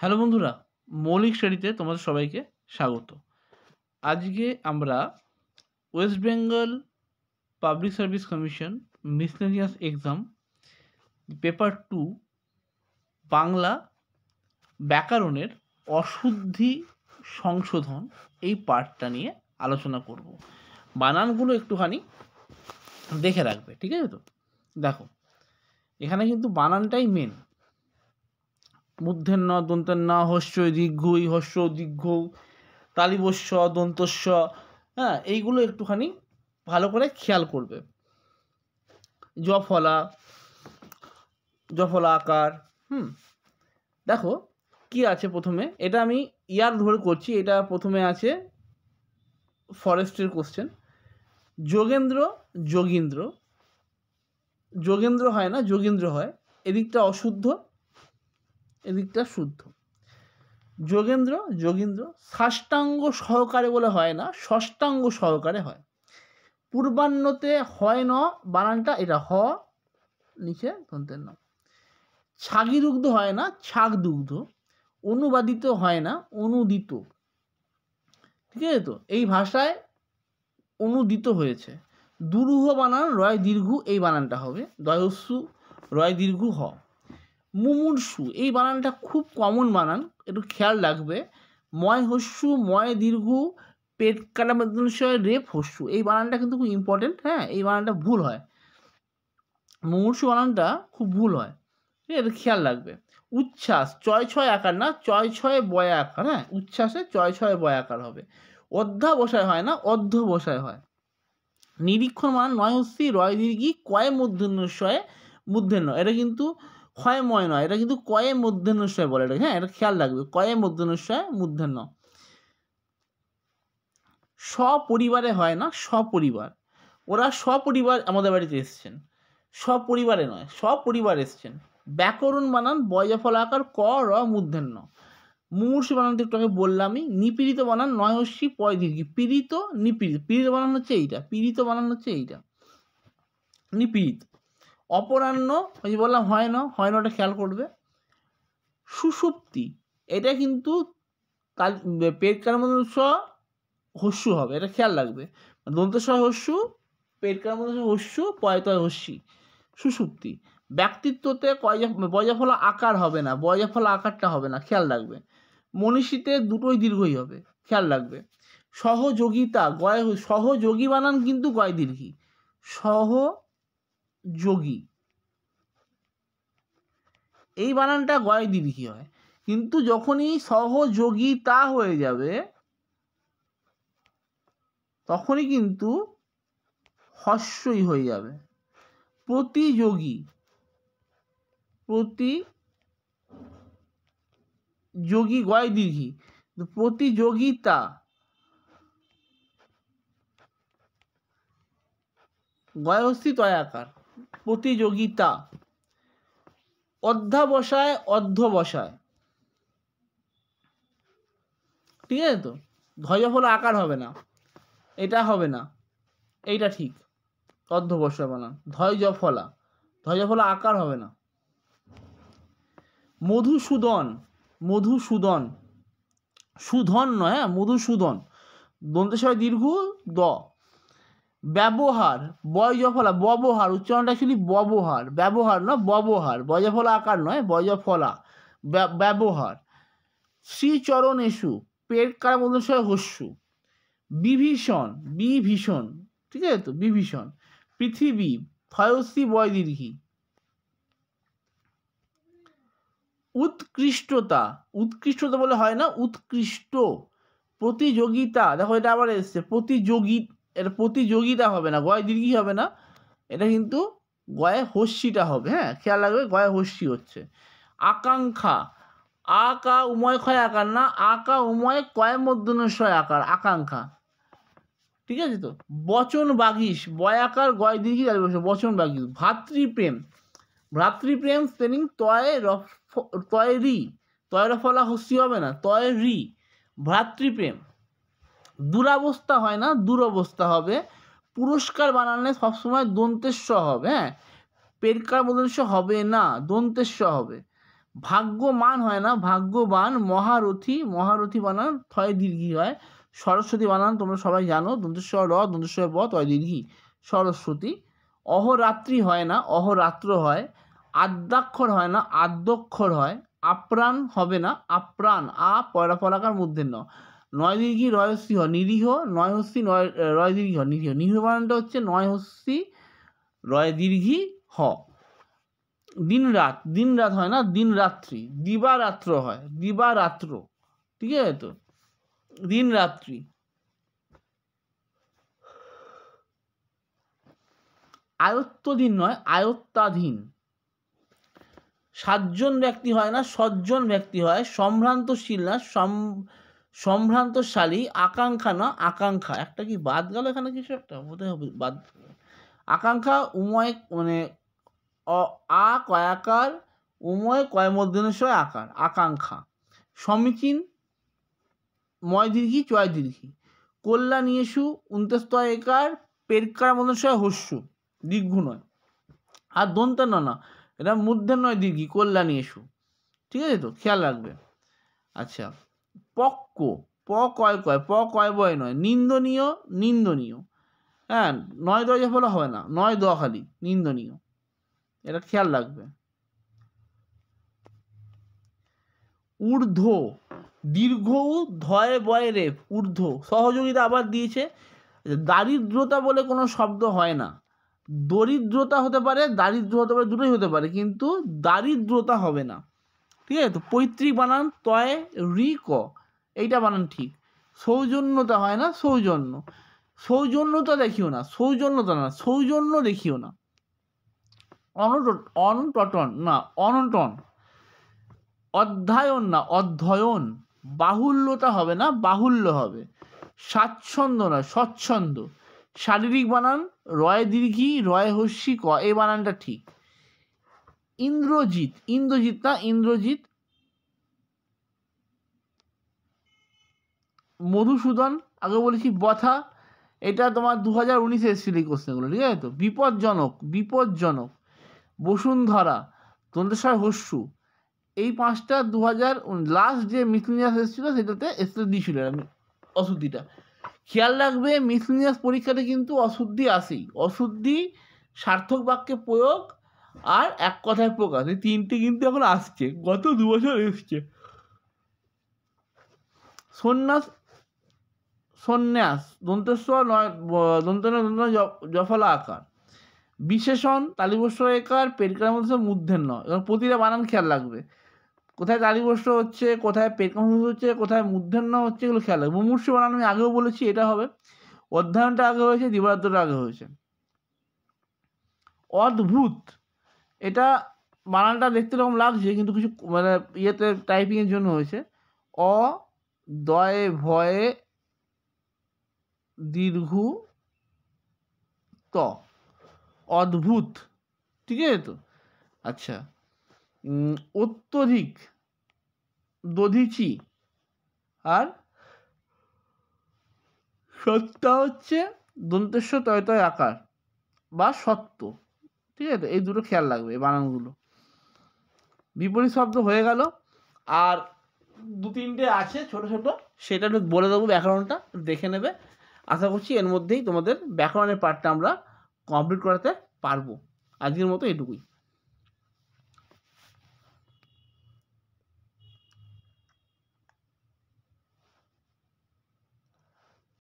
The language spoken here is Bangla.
হ্যালো বন্ধুরা, মৌলিক শ্রেণীতে তোমাদের সবাইকে স্বাগত। আজকে আমরা West Bengal public service commission miscellaneous exam paper 2 Bangla ব্যাকরণের অশুদ্ধি সংশোধন এই পার্টটা নিয়ে আলোচনা করব। বানানগুলো একটুখানি দেখে রাখবে, ঠিক আছে তো? দেখো, এখানে কিন্তু বানানটাই মেন। মূর্ধন্য, দন্তেন্য, হস্য দীর্ঘই, হস্য দীর্ঘ, তালিবস্য, দন্তস্য, হ্যাঁ, এইগুলো একটুখানি ভালো করে খেয়াল করবে। জফলা, জফলা আকার। দেখো কি আছে প্রথমে, এটা আমি ইয়ার ধরে করছি। এটা প্রথমে আছে ফরেস্টের কোশ্চেন। যোগেন্দ্র, যোগীন্দ্র, যোগেন্দ্র হয় না, যোগীন্দ্র হয়। এদিকটা অশুদ্ধ, এদিকটা শুদ্ধ। যোগেন্দ্র, যোগীন্দ্র ষষ্ঠাঙ্গ সহকারে বলে হয় না, ষষ্ঠাঙ্গ সহকারে হয়। পূর্বাহ্নতে হয় ন বানানটা, এটা হ, নিচে দন্তের ন। ছাগি দুগ্ধ হয় না, ছাগ দুগ্ধ। অনুবাদিত হয় না, অনুদিত। ঠিক আছে তো? এই ভাষায় অনুদিত হয়েছে। দুরূহ বানান রয় দীর্ঘ, এই বানানটা হবে দয়স্যু রয় দীর্ঘ হ। মুমূর্ষু, এই বানানটা খুব কমন বানান, একটু খেয়াল রাখবে। ময় হস্যু, ময় দীর্ঘ, পেট কাটা মধ্যশয় রেপ হস্যু, এই বানানটা কিন্তু খুব ইম্পর্টেন্ট। হ্যাঁ, এই বানানটা ভুল হয়, মুমূর্ষু বানানটা খুব ভুল হয়, ঠিক আছে? খেয়াল রাখবে। উচ্ছ্বাস, চয় ছয় আকার না, চয় ছয় বয় আকার। হ্যাঁ, উচ্ছ্বাসে চয় ছয় বয় আকার হবে। অধ্যাবসায় হয় না, অধ্যবসায় হয়। নিরীক্ষণ বানান নয় হস্যি রয় দীর্ঘি, কয়ে মূর্ধন্যস্বয়ে মূর্ধন্য, এটা কিন্তু ক্ষয়ময় নয়, এটা কিন্তু কয়ে মূর্ধন্যস্বয় বলে এটা। হ্যাঁ, এটা খেয়াল রাখবে, কয়ে মূর্ধন্যস্বয়ে মূর্ধন্য। সপরিবারে হয় না, সপরিবার। ওরা সপরিবার আমাদের বাড়িতে এসছেন, সপরিবারে নয়, সপরিবার এসছেন। ব্যাকরণ বানান বয়জফল আকার ক র মূর্ধন্য। মুমূর্ষু বানানটা একটু আগে বললামই। নিপীড়িত বানান নয় হস্যি পয় দীর্ঘি, পীড়িত নিপীড়িত, পীড়িত বানান হচ্ছে এইটা, পীড়িত বানান হচ্ছে এইটা, নিপীড়িত। অপরাহ্ন, ওই যে বললাম হয় না, হয় না, ওটা খেয়াল করবে। সুষুপ্তি, এটা কিন্তু পেট কার মধ্যে হস্যু হবে, এটা খেয়াল রাখবে। দন্তস্বয় হস্যু, পেট কার মধ্যে হস্যু, পয়তয় হস্যি, সুষুপ্তি। ব্যক্তিত্বতে বয়জাফলা আকার হবে না, বয়জাফলা আকারটা হবে না, খেয়াল রাখবে। মনীষীতে দুটোই দীর্ঘই হবে, খেয়াল রাখবে। সহযোগিতা, গয়, সহযোগী বানান কিন্তু গয় দীর্ঘি, সহযোগী, এই বানানটা গয় দীর্ঘি হয়। কিন্তু যখনই সহযোগিতা হয়ে যাবে তখনই কিন্তু হস্যই হয়ে যাবে। প্রতিযোগী, প্রতিযোগী গয় দীর্ঘি, প্রতিযোগিতা গয় হস্যি তয় আকার, প্রতিযোগিতা। অধ্যাবসায়, অধ্যবসায়, ঠিক আছে তো? ধ্বজফল আকার হবে না, এটা হবে না, এইটা ঠিক। অধ্যবসায় বানান ধ্বজফলা, ধ্বজফলা আকার হবে না। মধুসূদন, মধুসূদন, সুধন নয়, হ্যাঁ, মধুসূদন, দন্তেশ্বয় দীর্ঘ দ। ব্যবহার, বয়জফলা, ব্যবহার, উচ্চারণটা অ্যাকচুয়ালি ব্যবহার, ব্যবহার না, ব্যবহার, বয়জফলা আকার নয়, বয়জফলা, ব্যবহার। শ্রীচরণেষু, পেট কার মধ্যশয় হস্যু। বিভীষণ, বিভীষণ, ঠিক আছে তো? বিভীষণ। পৃথিবী, ক্ষয়শ্রী বয় দীর্ঘি। উৎকৃষ্টতা, উৎকৃষ্টতা বলে হয় না, উৎকৃষ্ট। প্রতিযোগিতা, দেখো এটা আবার এসছে, প্রতিযোগী, এটা প্রতিযোগিতা হবে না, গয় দীর্ঘি হবে না, এটা কিন্তু গয়ে হস্যিটা হবে। হ্যাঁ, খেয়াল রাখবে, গয়ে হস্যি হচ্ছে। আকাঙ্ক্ষা, আকা উময় ক্ষয় আকার না, আকা উময় কয় মধ্যনস্বয় আকার, আকাঙ্ক্ষা, ঠিক আছে তো? বচন বাগীশ, বয় আকার গয় দীর্ঘি, বচন বাগীশ। ভাতৃপ্রেম, ভ্রাতৃপ্রেম স্পেলিং তয় রি, তয় ফলা হস্যি হবে না, তয় রি, ভ্রাতৃপ্রেম। দুরাবস্থা হয় না, দুরবস্থা হবে। পুরস্কার বানানে সবসময় দন্তেস্ব হবে। হ্যাঁ, পেটকার মধ্যস্ব হবে না, দন্তেস্ব হবে। ভাগ্যমান হয় না, ভাগ্যবান। মহারথী, মহারথী বানান থয় দীর্ঘী হয়। সরস্বতী বানান তোমরা সবাই জানো, দন্তেশ্বর র, দন্তেশ্বর ব, তয় দীর্ঘী, সরস্বতী। অহরাত্রি হয় না, অহরাত্র হয়। আদ্যাক্ষর হয় না, আদ্যক্ষর হয়। আপ্রাণ হবে না, আপ্রাণ। আ পয়লা ফলাকার মধ্যে ন। নয় দীর্ঘী রয় হস্যি হ, নিরীহ। নয় হস্যি নয় রয় দীর্ঘী হ, নিরীহ। নিরীহ বানানটা হচ্ছে নয় হস্যি রয় দীর্ঘী হ। দিন রাত, দিন রাত হয় না, দিন রাত্রি। দিবারাত্র হয়, দিবারাত্র। ঠিক আছে তো, দিন রাত্রি। আয়ত্তধীন নয়, আয়ত্তাধীন। সাতজন ব্যক্তি হয় না, সজ্জন ব্যক্তি হয়। সম্ভ্রান্তশীল না, সম্ভ্রান্তশালী। আকাঙ্ক্ষা না, আকাঙ্ক্ষা। একটা কি বাদ গেল এখানে, কিছু একটা বোধহয় হবে বাদ। আকাঙ্ক্ষা উময় মানে আ কয়াকার, উময় কয় মধ্যনস্বয় আকার, আকাঙ্ক্ষা। সমীচীন ময় দীর্ঘী চয় দীর্ঘী। কল্যাণীয়েষু উন্তস্তয় একার, পেরকার মধ্যনস্বয় হস্য, দীর্ঘ নয়। আর দন্তে না, এটা মূর্ধন্য নয় দীর্ঘী, কল্যাণীয়েষু। ঠিক আছে তো, খেয়াল রাখবে। আচ্ছা, পক্ক, প কয় কয়, প কয় বয় নয়। নিন্দনীয়, নিন্দনীয়। হ্যাঁ, নয় দয় ফলে হবে না, নয় দ খালি, নিন্দনীয়। এটা খেয়াল রাখবে। ঊর্ধ্ব, দীর্ঘ উ, ধয় বয় রেফ, ঊর্ধ্ব। সহযোগিতা আবার দিয়েছে। দারিদ্রতা বলে কোনো শব্দ হয় না। দরিদ্রতা হতে পারে, দারিদ্র হতে পারে, দুটোই হতে পারে, কিন্তু দারিদ্রতা হবে না। ঠিক আছে তো। পৈতৃক বানান তয় রি ক, এইটা বানান ঠিক। সৌজন্যতা হয় না, সৌজন্য। সৌজন্যতা দেখিও না, সৌজন্যতা না, সৌজন্য দেখিও না। অনটন না, অনটন। অধ্যায়ন না, অধ্যয়ন। বাহুল্যতা হবে না, বাহুল্য হবে। স্বাচ্ছন্দ্য না, স্বচ্ছন্দ। শারীরিক বানান রয় দীর্ঘী রয় হস্যি ক, এই বানানটা ঠিক। ইন্দ্রজিৎ, ইন্দ্রজিৎ না, ইন্দ্রজিৎ। মধুসূদন, আগে বলেছি বথা, এটা তোমার 2019-এ এসেছিল এই কোশ্চেনগুলো। ঠিক আছে তো। বিপজ্জনক, বিপজ্জনক। বসুন্ধরা, দন্তেশ্বর হস্যু। এই পাঁচটা 2000 লাস্ট যে মিসলিনিয়াস এসেছিলো সেটাতে এসে দিয়েছিল অশুদ্ধিটা। খেয়াল রাখবে, মিসলিনিয়াস পরীক্ষাতে কিন্তু অশুদ্ধি আসেই। অশুদ্ধি, সার্থক বাক্যে প্রয়োগ, আর এক কথায় প্রকাশ, এই তিনটে কিন্তু এখন আসছে, গত 2 বছর এসছে। সন্ন্যাস, সন্ন্যাস, দন্তেশ্বর নয়, জফলা আকার। বিশেষণ তালিবস্য একার, পেটকার মধ্যে মূর্ধন্য। এবং প্রতিটা বানান খেয়াল রাখবে, কোথায় তালিবস্য হচ্ছে, কোথায় পেটকার হচ্ছে, কোথায় মূর্ধন্য হচ্ছে, এগুলো খেয়াল রাখবে। মুমূর্ষু বানান আমি আগেও বলেছি, এটা হবে। অধ্যয়নটা আগে হয়েছে, দিবারাত্রটা আগে হয়েছে। অদ্ভুত, এটা বানানটা দেখতে এরকম লাগছে, কিন্তু কিছু মানে ইয়েতে টাইপিংয়ের জন্য হয়েছে। অ দয়ে ভয়ে দীর্ঘ ত, অদ্ভুত। ঠিক আছে তো। আচ্ছা, অত্যধিক, দধিচি। আর সত্তা হচ্ছে দন্তেশ্ব তয় তয় আকার বা সত্য। ঠিক আছে, এই দুটো খেয়াল রাখবে, এই বানানগুলো। বিপরীত শব্দ হয়ে গেল, আর 2-3টে আছে ছোট ছোট, সেটা একটু বলে দেবো, ব্যাকরণটা দেখে নেবে। আশা করছি এর মধ্যেই তোমাদের ব্যাকরণের পার্টটা আমরা কমপ্লিট করাতে পারবো। আজকের মতো এটুকুই।